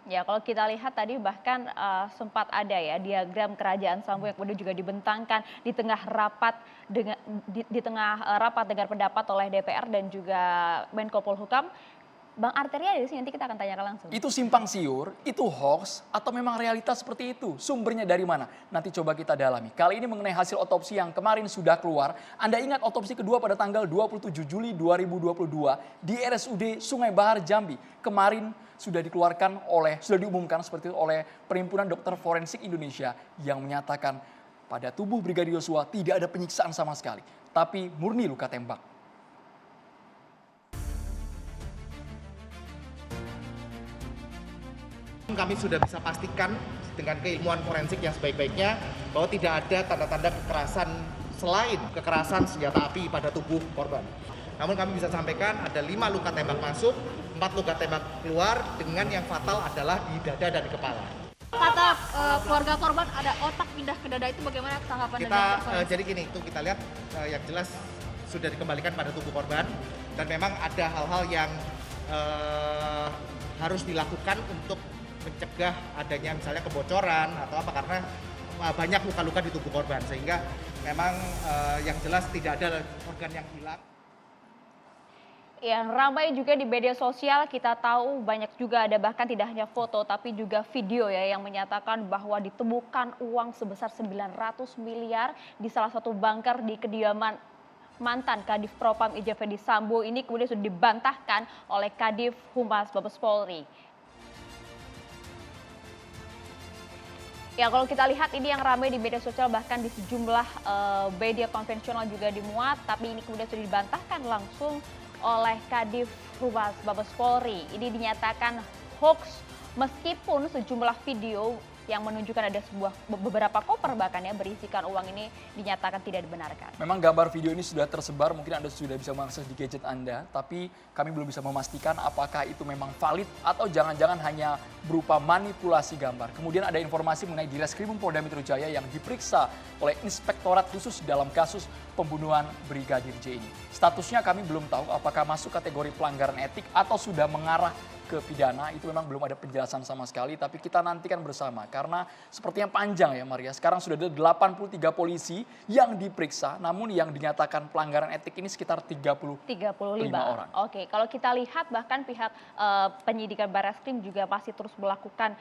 Ya, kalau kita lihat tadi bahkan sempat ada ya diagram kerajaan Sambo yang kemudian juga dibentangkan di tengah rapat dengan di tengah rapat dengar pendapat oleh DPR dan juga Menko Polhukam. Bang Arteria di sini nanti kita akan tanyakan langsung. Itu simpang siur, itu hoax, atau memang realitas seperti itu? Sumbernya dari mana? Nanti coba kita dalami. Kali ini mengenai hasil otopsi yang kemarin sudah keluar. Anda ingat otopsi kedua pada tanggal 27 Juli 2022 di RSUD Sungai Bahar, Jambi. Kemarin sudah diumumkan seperti itu oleh Perhimpunan Dokter Forensik Indonesia yang menyatakan pada tubuh Brigadir Yosua tidak ada penyiksaan sama sekali, tapi murni luka tembak. Kami sudah bisa pastikan dengan keilmuan forensik yang sebaik-baiknya bahwa tidak ada tanda-tanda kekerasan selain kekerasan senjata api pada tubuh korban. Namun kami bisa sampaikan ada 5 luka tembak masuk, 4 luka tembak keluar dengan yang fatal adalah di dada dan di kepala. Kata keluarga korban ada otak pindah ke dada, itu bagaimana tanggapan Jadi gini, itu kita lihat yang jelas sudah dikembalikan pada tubuh korban dan memang ada hal-hal yang harus dilakukan untuk mencegah adanya misalnya kebocoran atau apa, karena banyak luka-luka di tubuh korban sehingga memang yang jelas tidak ada organ yang hilang. Yang ramai juga di media sosial kita tahu banyak juga ada bahkan tidak hanya foto tapi juga video ya yang menyatakan bahwa ditemukan uang sebesar 900 miliar di salah satu bunker di kediaman mantan Kadif Propam Irjen Verdi Sambo. Ini kemudian sudah dibantahkan oleh Kadif Humas Mabes Polri. Ya, kalau kita lihat ini yang ramai di media sosial bahkan di sejumlah media konvensional juga dimuat, tapi ini kemudian sudah dibantahkan langsung oleh Kadif Humas Mabes Polri. Ini dinyatakan hoax meskipun sejumlah video yang menunjukkan ada beberapa koper bahkan ya berisikan uang ini dinyatakan tidak dibenarkan. Memang gambar video ini sudah tersebar, mungkin Anda sudah bisa mengakses di gadget Anda, tapi kami belum bisa memastikan apakah itu memang valid atau jangan-jangan hanya berupa manipulasi gambar. Kemudian ada informasi mengenai di Reskrimum Polda Metro Jaya yang diperiksa oleh Inspektorat Khusus dalam kasus pembunuhan Brigadir J ini. Statusnya kami belum tahu apakah masuk kategori pelanggaran etik atau sudah mengarah ke pidana, itu memang belum ada penjelasan sama sekali, tapi kita nantikan bersama karena sepertinya panjang ya Maria. Sekarang sudah ada 83 polisi yang diperiksa, namun yang dinyatakan pelanggaran etik ini sekitar 35 orang. Oke, kalau kita lihat bahkan pihak penyidikan Barreskrim juga masih terus melakukan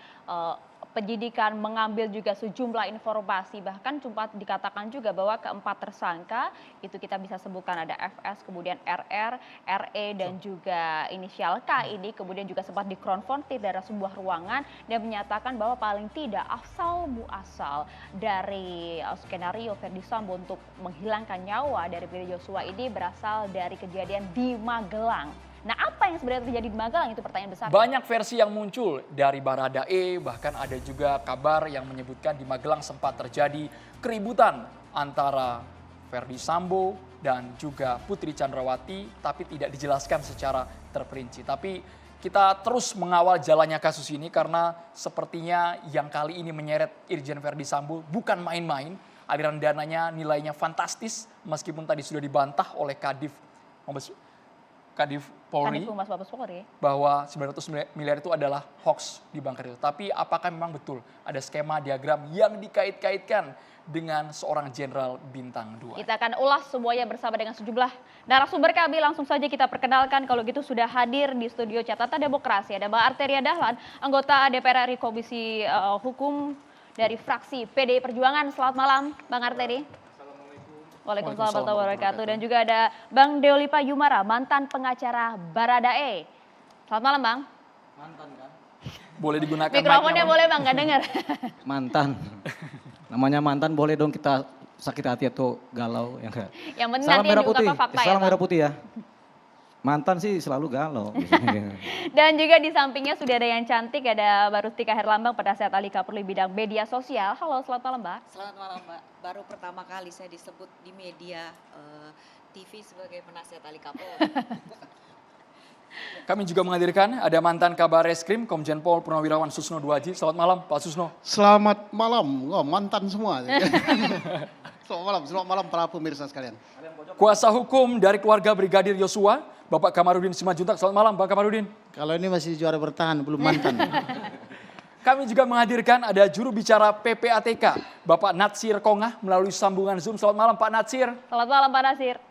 penyidikan, mengambil juga sejumlah informasi, bahkan sempat dikatakan juga bahwa keempat tersangka itu kita bisa sebutkan ada FS, kemudian RR, RE dan juga inisial K ini kemudian juga sempat dikonfrontir dari sebuah ruangan dan menyatakan bahwa paling tidak asal muasal dari skenario Verdi Sambo untuk menghilangkan nyawa dari Brigadir Yosua ini berasal dari kejadian di Magelang. Nah, apa yang sebenarnya terjadi di Magelang itu pertanyaan besar. Banyak versi yang muncul dari Baradae, bahkan ada juga kabar yang menyebutkan di Magelang sempat terjadi keributan antara Verdi Sambo dan juga Putri Chandrawati, tapi tidak dijelaskan secara terperinci. Tapi kita terus mengawal jalannya kasus ini karena sepertinya yang kali ini menyeret Irjen Verdi Sambo bukan main-main. Aliran dananya nilainya fantastis meskipun tadi sudah dibantah oleh Kadif Polri bahwa 900 miliar itu adalah hoax di bunker itu. Tapi apakah memang betul ada skema diagram yang dikait-kaitkan dengan seorang jenderal bintang 2? Kita akan ulas semuanya bersama dengan sejumlah narasumber kami. Langsung saja kita perkenalkan kalau gitu sudah hadir di studio Catatan Demokrasi. Ada Bang Arteria Dahlan, anggota DPR RI Komisi Hukum dari fraksi PDI Perjuangan. Selamat malam Bang Arteri. Waalaikumsalam warahmatullahi wabarakatuh. Dan juga ada Bang Deolipa Yumara, mantan pengacara Baradae. Selamat malam Bang. Mantan kan? Boleh digunakan mikrofonnya boleh Bang, nggak dengar. Mantan. Namanya mantan boleh dong kita sakit hati atau galau. Yang penting salam nanti merah juga putih. fakta Salam ya merah putih ya. Mantan sih selalu galau. Dan juga di sampingnya sudah ada yang cantik, ada Mbak Rustika Herlambang, penasihat ahli Kapolri bidang media sosial. Halo, selamat malam Mbak. Selamat malam Mbak. Baru pertama kali saya disebut di media TV sebagai penasihat ahli Kapolri. Kami juga menghadirkan ada mantan Kabar Reskrim Komjen Pol Purnawirawan Susno Duaji. Selamat malam Pak Susno. Selamat malam, mantan semua. Selamat malam para pemirsa sekalian. Kuasa hukum dari keluarga Brigadir Yosua, Bapak Kamarudin Simanjuntak. Selamat malam Pak Kamarudin. Kalau ini masih juara bertahan, belum mantan. Kami juga menghadirkan ada juru bicara PPATK, Bapak Natsir Kongah melalui sambungan Zoom. Selamat malam Pak Natsir. Selamat malam Pak Nasir.